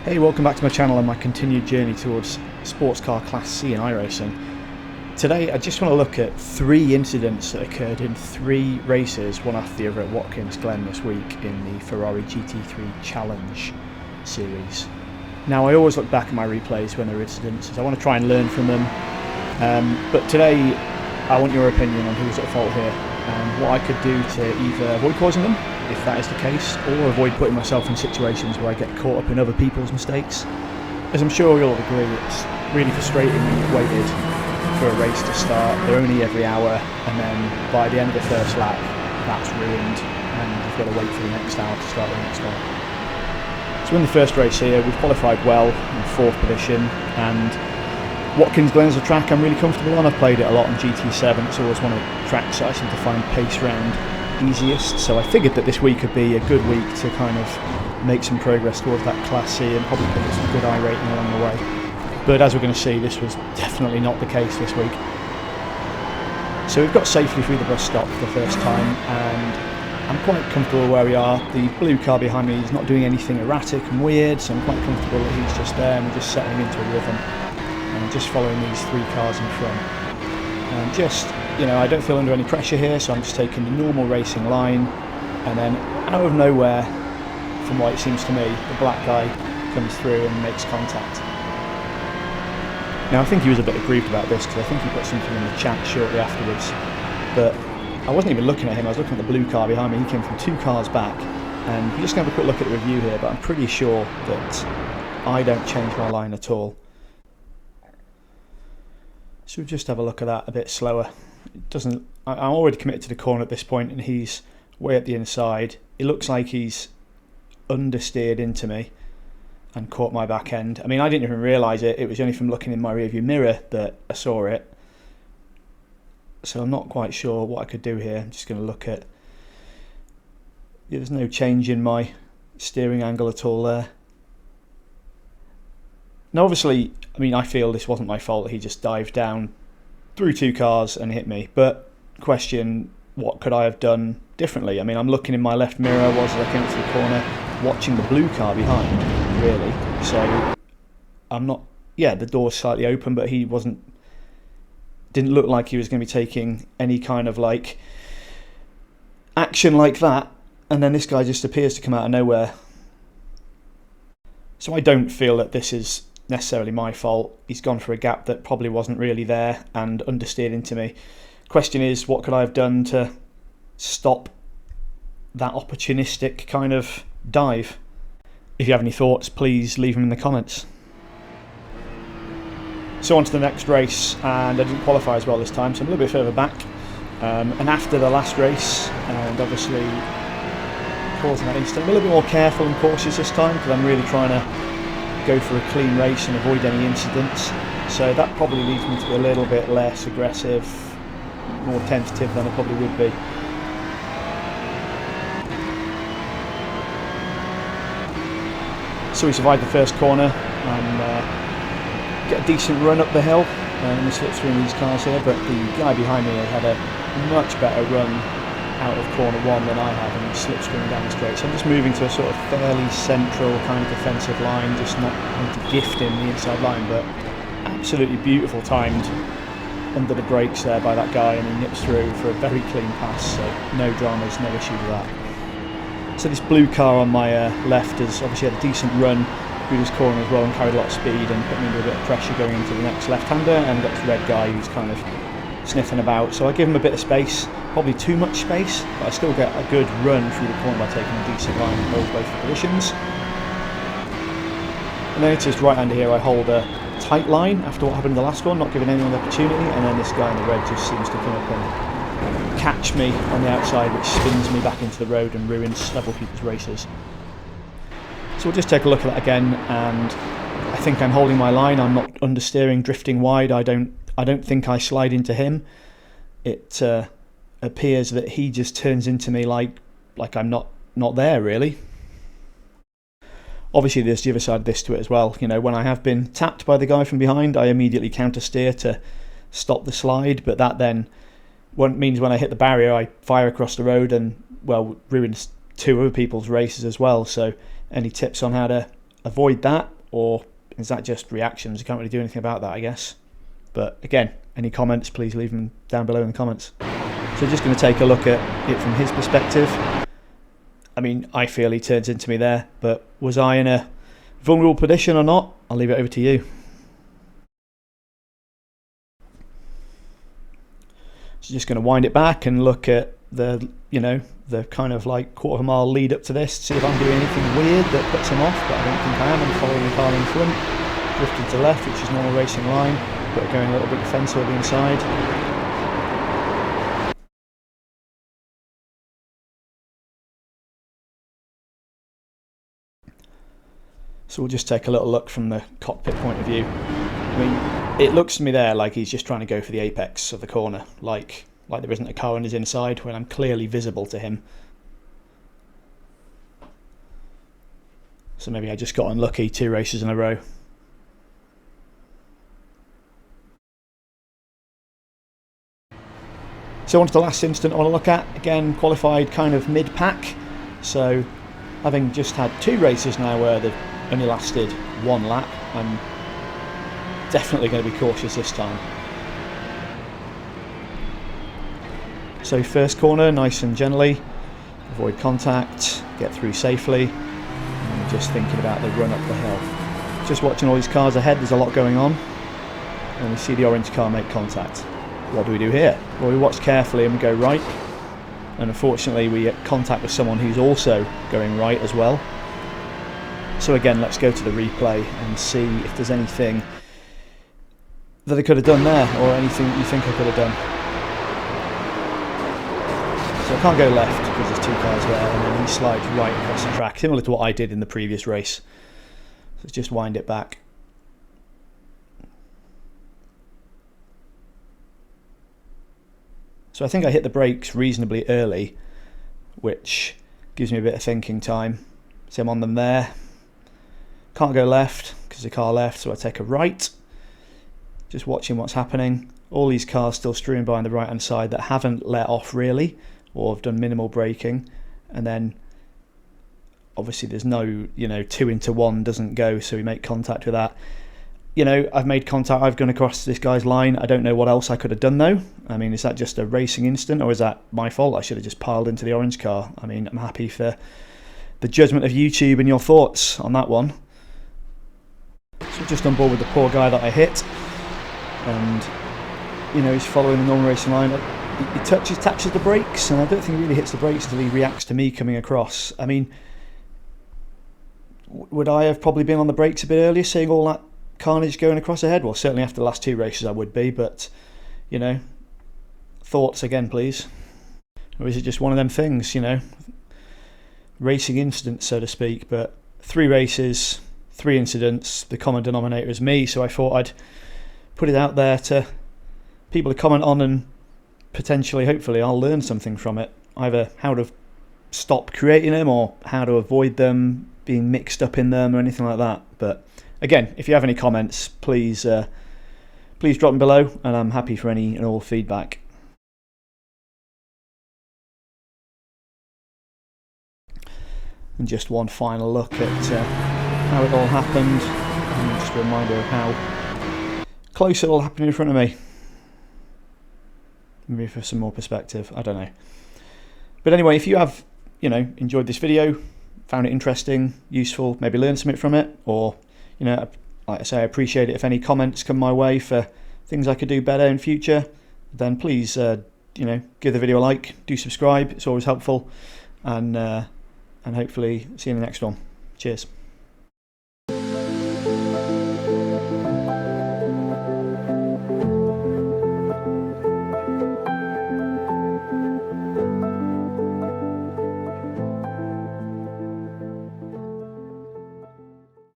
Hey, welcome back to my channel and my continued journey towards sports car Class C in iRacing. Today I just want to look at 3 incidents that occurred in 3 races, one after the other at Watkins Glen this week in the Ferrari GT3 Challenge series. Now I always look back at my replays when there are incidents as I want to try and learn from them, but today I want your opinion on who was at fault here and what I could do to either avoid causing them, if that is the case, or avoid putting myself in situations where I get caught up in other people's mistakes. As I'm sure you'll agree, it's really frustrating when you've waited for a race to start. They're only every hour, and then by the end of the first lap, that's ruined, and you've got to wait for the next hour to start the next one. So in the first race here, we've qualified well in 4th position, and Watkins Glen is a track I'm really comfortable on. I've played it a lot on GT7. It's always one of the tracks that I seem to find pace round easiest, so I figured that this week would be a good week to kind of make some progress towards that Class C and probably pick up some good iRating along the way. But as we're going to see, this was definitely not the case this week. So we've got safely through the bus stop for the first time, and I'm quite comfortable where we are. The blue car behind me is not doing anything erratic and weird, so I'm quite comfortable that he's just there and we're just settling into a rhythm and just following these 3 cars in front. And just, I don't feel under any pressure here, so I'm just taking the normal racing line, and then out of nowhere, from what it seems to me, the black guy comes through and makes contact. Now I think he was a bit aggrieved about this because I think he put something in the chat shortly afterwards, but I wasn't even looking at him, I was looking at the blue car behind me. He came from 2 cars back, and we're just going to have a quick look at the review here, but I'm pretty sure that I don't change my line at all. So we'll just have a look at that a bit slower. It doesn't. I'm already committed to the corner at this point, and he's way at the inside. It looks like he's understeered into me and caught my back end. I mean, I didn't even realise it. It was only from looking in my rearview mirror that I saw it. So I'm not quite sure what I could do here. I'm just going to look at. There's no change in my steering angle at all there. Now, obviously, I mean, I feel this wasn't my fault. He just dived down through 2 cars and hit me. But question, what could I have done differently? I mean, I'm looking in my left mirror as I came to the corner, watching the blue car behind, really. So I'm not, the door's slightly open, but he didn't look like he was going to be taking any kind of like action like that. And then this guy just appears to come out of nowhere. So I don't feel that this is necessarily my fault. He's gone for a gap that probably wasn't really there and understeered into me. Question is, what could I have done to stop that opportunistic kind of dive? If you have any thoughts, please leave them in the comments. So on to the next race, and I didn't qualify as well this time, so I'm a little bit further back. And after the last race, and obviously causing that incident, I'm a little bit more careful and cautious this time because I'm really trying to go for a clean race and avoid any incidents. So that probably leads me to be a little bit less aggressive, more tentative than I probably would be. So we survived the first corner and get a decent run up the hill in the slipstream of these cars here, but the guy behind me had a much better run out of corner 1 than I have, and he's slipstreaming down the straight. So I'm just moving to a sort of fairly central kind of defensive line, just not trying to gift him the inside line, but absolutely beautiful timed under the brakes there by that guy, and he nips through for a very clean pass, so no dramas, no issue with that. So this blue car on my left has obviously had a decent run through this corner as well and carried a lot of speed and put me under a bit of pressure going into the next left-hander, and got this red guy who's kind of sniffing about. So I give him a bit of space, probably too much space, but I still get a good run through the corner by taking a decent line and hold both the positions. And then it's his right-hander here, I hold a tight line after what happened in the last one, not giving anyone the opportunity, and then this guy in the red just seems to come up and catch me on the outside, which spins me back into the road and ruins several people's races. So we'll just take a look at that again, and I think I'm holding my line. I'm not understeering, drifting wide. I don't think I slide into him. It appears that he just turns into me like I'm not there really. Obviously there's the other side of this to it as well. When I have been tapped by the guy from behind, I immediately counter steer to stop the slide, but that then means when I hit the barrier I fire across the road and, well, ruins 2 other people's races as well. So any tips on how to avoid that or is that just reactions? I can't really do anything about that, I guess. But again, any comments, please leave them down below in the comments. So just going to take a look at it from his perspective. I mean, I feel he turns into me there, but was I in a vulnerable position or not? I'll leave it over to you. So just going to wind it back and look at the, the kind of like quarter of a mile lead up to this, see if I'm doing anything weird that puts him off, but I don't think I am. I'm following the car in front, drifting to the left, which is normal racing line, but going a little bit defensive over the inside. So we'll just take a little look from the cockpit point of view. I mean, it looks to me there like he's just trying to go for the apex of the corner, like there isn't a car on his inside when I'm clearly visible to him. So maybe I just got unlucky 2 races in a row. So on to the last incident I want to look at. Again, qualified kind of mid-pack. So having just had 2 races now where they've only lasted 1 lap, I'm definitely going to be cautious this time. So first corner, nice and gently, avoid contact, get through safely, and just thinking about the run up the hill. Just watching all these cars ahead, there's a lot going on, and we see the orange car make contact. What do we do here? Well, we watch carefully and we go right, and unfortunately we get contact with someone who's also going right as well. So again, let's go to the replay and see if there's anything that I could have done there, or anything that you think I could have done. So I can't go left because there's 2 cars there, and then he slides right across the track, similar to what I did in the previous race. So let's just wind it back. So I think I hit the brakes reasonably early, which gives me a bit of thinking time. See, I'm on them there. Can't go left because the car left, so I take a right. Just watching what's happening. All these cars still strewn by on the right hand side that haven't let off really, or have done minimal braking. And then obviously there's no, 2 into 1 doesn't go, so we make contact with that. I've made contact, I've gone across this guy's line. I don't know what else I could have done though. I mean, is that just a racing incident, or is that my fault? I should have just piled into the orange car. I mean, I'm happy for the judgment of YouTube and your thoughts on that one. So just on board with the poor guy that I hit, and he's following the normal racing line. He taps the brakes, and I don't think he really hits the brakes until he reacts to me coming across. I mean, would I have probably been on the brakes a bit earlier, seeing all that carnage going across ahead? Well, certainly after the last 2 races I would be, but thoughts again please. Or is it just one of them things, racing incidents so to speak? But 3 races, 3 incidents, the common denominator is me, so I thought I'd put it out there to people to comment on, and potentially, hopefully, I'll learn something from it, either how to stop creating them or how to avoid them being mixed up in them or anything like that. But again, if you have any comments, please drop them below, and I'm happy for any and all feedback. And just one final look at how it all happened, and just a reminder of how close it all happened in front of me. Maybe for some more perspective, I don't know. But anyway, if you have, enjoyed this video, found it interesting, useful, maybe learned something from it, or, like I say, I appreciate it if any comments come my way for things I could do better in future, then please, give the video a like, do subscribe, it's always helpful, and hopefully see you in the next one. Cheers.